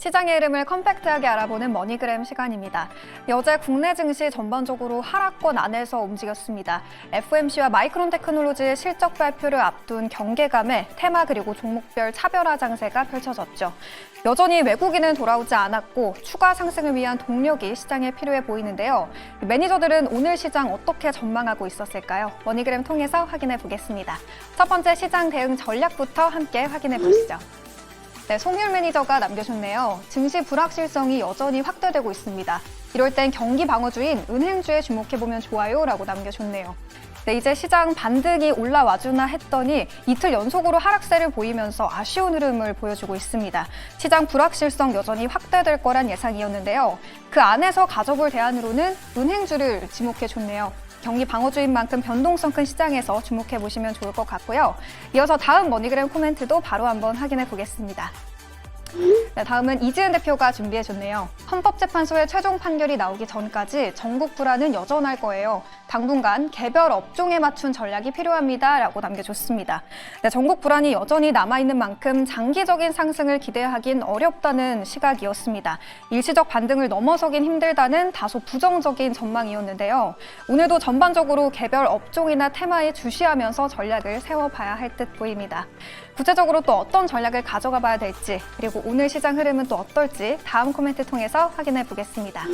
시장의 흐름을 컴팩트하게 알아보는 머니그램 시간입니다. 어제 국내 증시 전반적으로 하락권 안에서 움직였습니다. FOMC와 마이크론 테크놀로지의 실적 발표를 앞둔 경계감에 테마 그리고 종목별 차별화 장세가 펼쳐졌죠. 여전히 외국인은 돌아오지 않았고 추가 상승을 위한 동력이 시장에 필요해 보이는데요. 매니저들은 오늘 시장 어떻게 전망하고 있었을까요? 머니그램 통해서 확인해 보겠습니다. 첫 번째 시장 대응 전략부터 함께 확인해 보시죠. 네, 송율 매니저가 남겨줬네요. 증시 불확실성이 여전히 확대되고 있습니다. 이럴 땐 경기 방어주인 은행주에 주목해보면 좋아요 라고 남겨줬네요. 네, 이제 시장 반등이 올라와주나 했더니 이틀 연속으로 하락세를 보이면서 아쉬운 흐름을 보여주고 있습니다. 시장 불확실성 여전히 확대될 거란 예상이었는데요. 그 안에서 가져볼 대안으로는 은행주를 지목해줬네요. 경기 방어주인 만큼 변동성 큰 시장에서 주목해보시면 좋을 것 같고요. 이어서 다음 머니그램 코멘트도 바로 한번 확인해 보겠습니다. 네, 다음은 이지은 대표가 준비해줬네요. 헌법재판소의 최종 판결이 나오기 전까지 전국 불안은 여전할 거예요. 당분간 개별 업종에 맞춘 전략이 필요합니다. 라고 남겨줬습니다. 네, 전국 불안이 여전히 남아있는 만큼 장기적인 상승을 기대하긴 어렵다는 시각이었습니다. 일시적 반등을 넘어서긴 힘들다는 다소 부정적인 전망이었는데요. 오늘도 전반적으로 개별 업종이나 테마에 주시하면서 전략을 세워봐야 할 듯 보입니다. 구체적으로 또 어떤 전략을 가져가 봐야 될지, 그리고 오늘 시장 흐름은 또 어떨지 다음 코멘트 통해서 확인해 보겠습니다.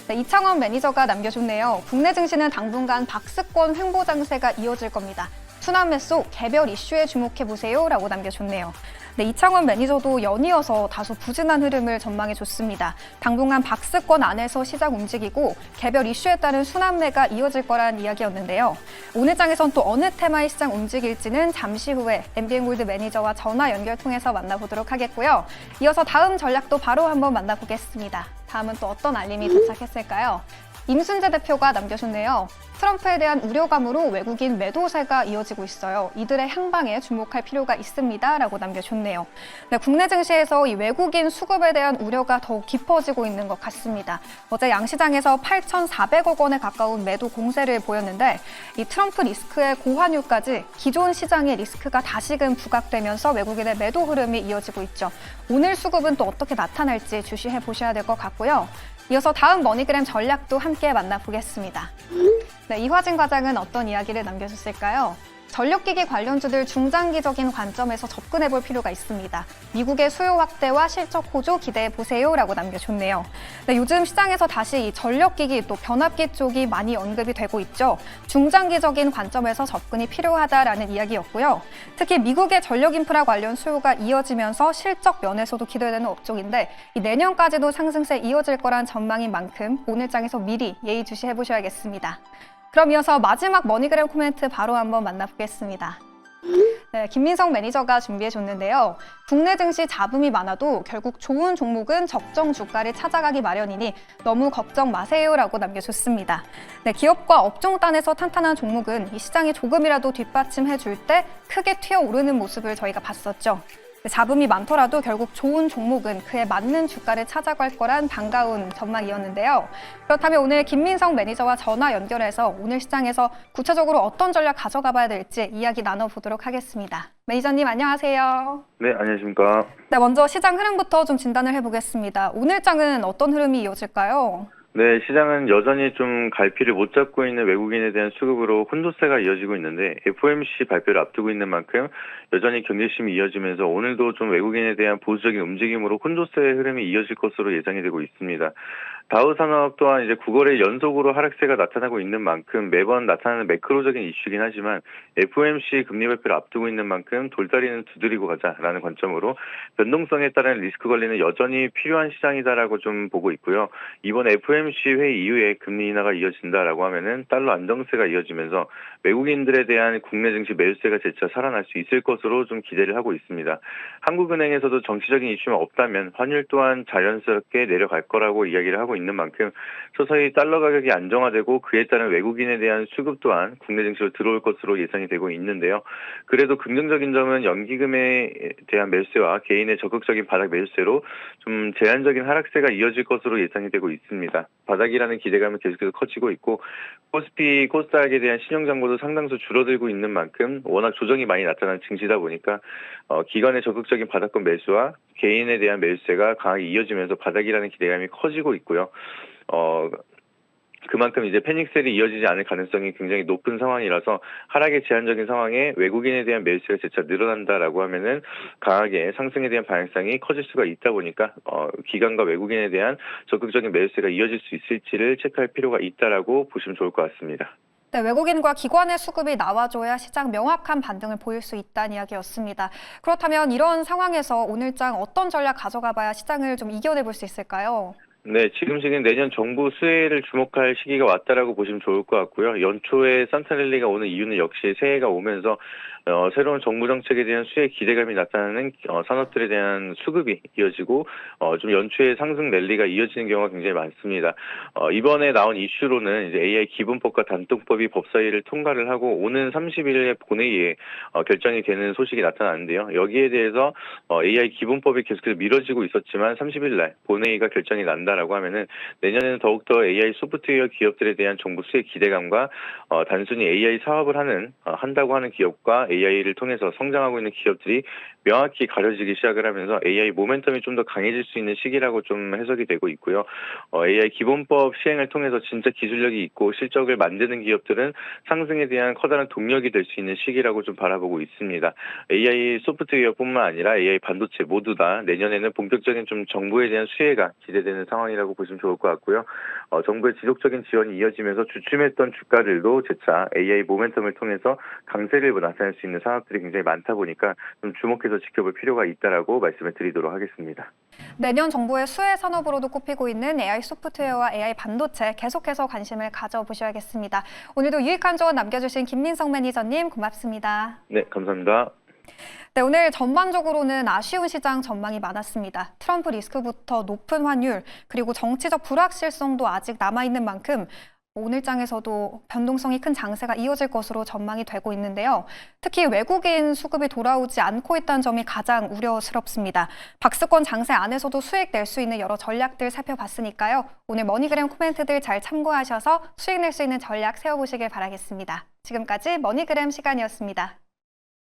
네, 이창원 매니저가 남겨줬네요. 국내 증시는 당분간 박스권 횡보 장세가 이어질 겁니다. 순환 매수, 개별 이슈에 주목해보세요 라고 남겨줬네요. 네, 이창원 매니저도 연이어서 다소 부진한 흐름을 전망해줬습니다. 당분간 박스권 안에서 시장 움직이고 개별 이슈에 따른 순환매가 이어질 거란 이야기였는데요. 오늘 장에선 또 어느 테마의 시장 움직일지는 잠시 후에 MBN골드 매니저와 전화 연결 통해서 만나보도록 하겠고요. 이어서 다음 전략도 바로 한번 만나보겠습니다. 다음은 또 어떤 알림이 도착했을까요? 임순재 대표가 남겨줬네요. 트럼프에 대한 우려감으로 외국인 매도세가 이어지고 있어요. 이들의 향방에 주목할 필요가 있습니다. 라고 남겨줬네요. 네, 국내 증시에서 이 외국인 수급에 대한 우려가 더욱 깊어지고 있는 것 같습니다. 어제 양시장에서 8,400억 원에 가까운 매도 공세를 보였는데 이 트럼프 리스크의 고환율까지 기존 시장의 리스크가 다시금 부각되면서 외국인의 매도 흐름이 이어지고 있죠. 오늘 수급은 또 어떻게 나타날지 주시해 보셔야 될 것 같고요. 이어서 다음 머니그램 전략도 함께 만나보겠습니다. 네, 이화진 과장은 어떤 이야기를 남겨줬을까요? 전력기기 관련주들 중장기적인 관점에서 접근해 볼 필요가 있습니다. 미국의 수요 확대와 실적 호조 기대해 보세요 라고 남겨줬네요. 네, 요즘 시장에서 다시 이 전력기기 또 변압기 쪽이 많이 언급이 되고 있죠. 중장기적인 관점에서 접근이 필요하다라는 이야기였고요. 특히 미국의 전력 인프라 관련 수요가 이어지면서 실적 면에서도 기대되는 업종인데 이 내년까지도 상승세 이어질 거란 전망인 만큼 오늘 장에서 미리 예의주시해 보셔야겠습니다. 그럼 이어서 마지막 머니그램 코멘트 바로 한번 만나보겠습니다. 네, 김민성 매니저가 준비해줬는데요. 국내 증시 잡음이 많아도 결국 좋은 종목은 적정 주가를 찾아가기 마련이니 너무 걱정 마세요 라고 남겨줬습니다. 네, 기업과 업종 단에서 탄탄한 종목은 이 시장이 조금이라도 뒷받침해줄 때 크게 튀어오르는 모습을 저희가 봤었죠. 잡음이 많더라도 결국 좋은 종목은 그에 맞는 주가를 찾아갈 거란 반가운 전망이었는데요. 그렇다면 오늘 김민성 매니저와 전화 연결해서 오늘 시장에서 구체적으로 어떤 전략 가져가 봐야 될지 이야기 나눠보도록 하겠습니다. 매니저님 안녕하세요. 네, 안녕하십니까. 네, 먼저 시장 흐름부터 좀 진단을 해보겠습니다. 오늘 장은 어떤 흐름이 이어질까요? 네, 시장은 여전히 좀 갈피를 못 잡고 있는 외국인에 대한 수급으로 혼조세가 이어지고 있는데 FOMC 발표를 앞두고 있는 만큼 여전히 경계심이 이어지면서 오늘도 좀 외국인에 대한 보수적인 움직임으로 혼조세의 흐름이 이어질 것으로 예상이 되고 있습니다. 다우 산업 또한 이제 9거래 연속으로 하락세가 나타나고 있는 만큼 매번 나타나는 매크로적인 이슈이긴 하지만 FOMC 금리 발표를 앞두고 있는 만큼 돌다리는 두드리고 가자라는 관점으로 변동성에 따른 리스크 관리는 여전히 필요한 시장이다라고 좀 보고 있고요. 이번 FOMC 회의 이후에 금리 인하가 이어진다라고 하면은 달러 안정세가 이어지면서 외국인들에 대한 국내 증시 매수세가 재차 살아날 수 있을 것으로 좀 기대를 하고 있습니다. 한국은행에서도 정치적인 이슈만 없다면 환율 또한 자연스럽게 내려갈 거라고 이야기를 하고 있는 만큼 서서히 달러 가격이 안정화되고 그에 따른 외국인에 대한 수급 또한 국내 증시로 들어올 것으로 예상이 되고 있는데요. 그래도 긍정적인 점은 연기금에 대한 매수세와 개인의 적극적인 바닥 매수세로 좀 제한적인 하락세가 이어질 것으로 예상이 되고 있습니다. 바닥이라는 기대감은 계속해서 커지고 있고 코스피, 코스닥에 대한 신용 잔고도 상당수 줄어들고 있는 만큼 워낙 조정이 많이 나타난 증시다 보니까 기관의 적극적인 바닥권 매수와 개인에 대한 매수세가 강하게 이어지면서 바닥이라는 기대감이 커지고 있고요. 그만큼 이제 패닉셀이 이어지지 않을 가능성이 굉장히 높은 상황이라서 하락의 제한적인 상황에 외국인에 대한 매수세가 재차 늘어난다라고 하면은 강하게 상승에 대한 방향성이 커질 수가 있다 보니까 기관과 외국인에 대한 적극적인 매수세가 이어질 수 있을지를 체크할 필요가 있다라고 보시면 좋을 것 같습니다. 네, 외국인과 기관의 수급이 나와줘야 시장 명확한 반등을 보일 수 있다는 이야기였습니다. 그렇다면 이런 상황에서 오늘장 어떤 전략 가져가 봐야 시장을 좀 이겨내볼 수 있을까요? 네, 지금 시기는 내년 정부 수혜를 주목할 시기가 왔다라고 보시면 좋을 것 같고요. 연초에 산타랠리가 오는 이유는 역시 새해가 오면서 새로운 정부 정책에 대한 수혜 기대감이 나타나는 산업들에 대한 수급이 이어지고 좀 연초에 상승 랠리가 이어지는 경우가 굉장히 많습니다. 이번에 나온 이슈로는 이제 AI 기본법과 단통법이 법사위를 통과를 하고 오는 30일에 본회의에 결정이 되는 소식이 나타났는데요. 여기에 대해서 AI 기본법이 계속해서 미뤄지고 있었지만 30일 날 본회의가 결정이 난다라고 하면은 내년에는 더욱더 AI 소프트웨어 기업들에 대한 정부 수혜 기대감과 단순히 AI 사업을 한다고 하는 기업과 AI를 통해서 성장하고 있는 기업들이 명확히 가려지기 시작을 하면서 AI 모멘텀이 좀 더 강해질 수 있는 시기라고 좀 해석이 되고 있고요. AI 기본법 시행을 통해서 진짜 기술력이 있고 실적을 만드는 기업들은 상승에 대한 커다란 동력이 될 수 있는 시기라고 좀 바라보고 있습니다. AI 소프트웨어뿐만 아니라 AI 반도체 모두 다 내년에는 본격적인 좀 정부에 대한 수혜가 기대되는 상황이라고 보시면 좋을 것 같고요. 정부의 지속적인 지원이 이어지면서 주춤했던 주가들도 재차 AI 모멘텀을 통해서 강세를 나타낼 수 있는 산업들이 굉장히 많다 보니까 좀 주목해서 지켜볼 필요가 있다라고 말씀을 드리도록 하겠습니다. 내년 정부의 수혜 산업으로도 꼽히고 있는 AI 소프트웨어와 AI 반도체 계속해서 관심을 가져보셔야겠습니다. 오늘도 유익한 조언 남겨주신 김민성 매니저님 고맙습니다. 네, 감사합니다. 네, 오늘 전반적으로는 아쉬운 시장 전망이 많았습니다. 트럼프 리스크부터 높은 환율, 그리고 정치적 불확실성도 아직 남아있는 만큼 오늘장에서도 변동성이 큰 장세가 이어질 것으로 전망이 되고 있는데요. 특히 외국인 수급이 돌아오지 않고 있다는 점이 가장 우려스럽습니다. 박스권 장세 안에서도 수익 낼 수 있는 여러 전략들 살펴봤으니까요. 오늘 머니그램 코멘트들 잘 참고하셔서 수익 낼 수 있는 전략 세워보시길 바라겠습니다. 지금까지 머니그램 시간이었습니다.